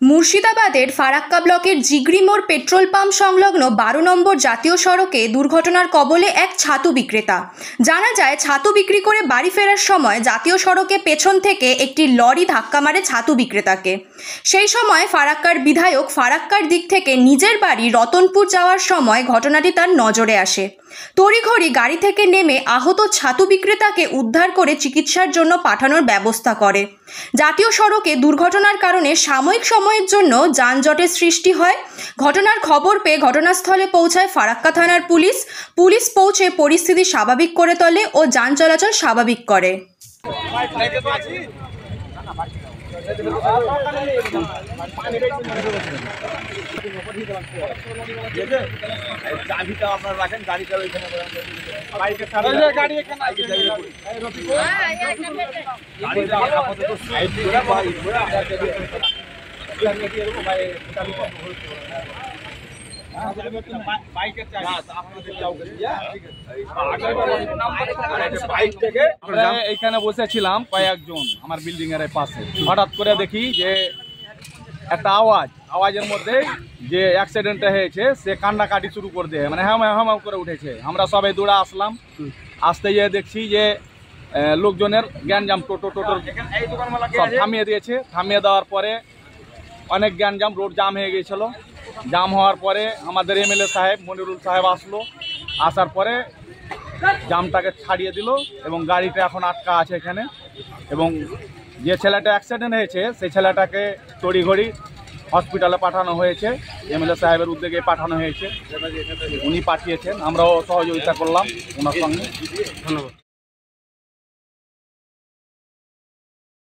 মুর্শিদাবাদের ফারাক্কা ব্লকের জিগরি মোড় পেট্রোল পাম্প সংলগ্ন 12 নম্বর জাতীয় সড়কে দুর্ঘটনার কবলে এক ছাতু বিক্রেতা। জানা যায়, ছাতু বিক্রি করে বাড়ি ফেরার সময় জাতীয় সড়কে পেছন থেকে একটি লরি ধাক্কা মারে ছাতু বিক্রেতাকে। সেই সময় ফারাক্কার বিধায়ক ফারাক্কার দিক থেকে নিজের বাড়ি রতনপুর যাওয়ার সময় ঘটনাটি তার নজরে আসে। তড়িঘড়ি গাড়ি থেকে নেমে আহত ছাতু বিক্রেতাকে উদ্ধার করে চিকিৎসার জন্য পাঠানোর ব্যবস্থা করে। জাতীয় সড়কে দুর্ঘটনার কারণে সাময়িক সময়ের জন্য যানজটের সৃষ্টি হয়। ঘটনার খবর পেয়ে ঘটনাস্থলে পৌঁছায় ফারাক্কা থানার পুলিশ পৌঁছে পরিস্থিতি স্বাভাবিক করে তোলে ও যান চলাচল স্বাভাবিক করে। এইখানে বসেছিলাম কয়েকজন আমার বিল্ডিং এর পাশে, হঠাৎ করে দেখি যে একটা আওয়াজের মধ্যে যে অ্যাক্সিডেন্টটা হয়েছে সে কান্নাকাটি শুরু করে দিয়ে মানে হাম করে উঠেছে। আমরা সবাই দৌড়া আসলাম, আসতে গিয়ে দেখছি যে লোকজনের গ্যাঞ্জাম, টোটোর সব থামিয়ে দিয়েছে। থামিয়ে দেওয়ার পরে অনেক গ্যাঞ্জাম, রোড জাম হয়ে গিয়েছিল। জাম হওয়ার পরে আমাদের এমএলএ সাহেব মনিরুল সাহেব আসলো, আসার পরে জামটাকে ছাড়িয়ে দিল এবং গাড়িটা এখন আটকা আছে এখানে। এবং যে ছেলেটা অ্যাক্সিডেন্ট হয়েছে সেই ছেলেটাকে তড়িঘড়ি হসপিটালে পাঠানো হয়েছে, এমএলএ সাহেবের উদ্যোগে পাঠানো হয়েছে, উনি পাঠিয়েছেন, আমরাও সহযোগিতা করলাম ওনার সঙ্গে। ধন্যবাদ।